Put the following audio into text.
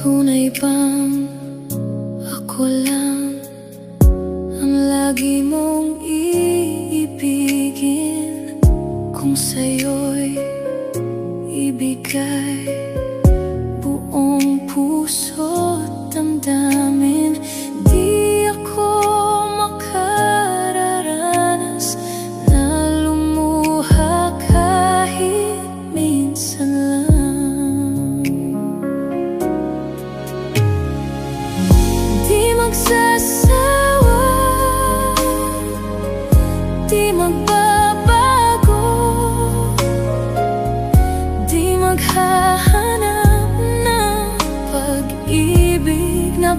Tunay bang ako lang ang lagi mong iibigin? Kung sa'yo'y ibigay buong puso't damdamin, di ako makararanas na lumuha kahit minsan lang. Di magsasawa, di magbabago, di maghahanap ng pag-ibig na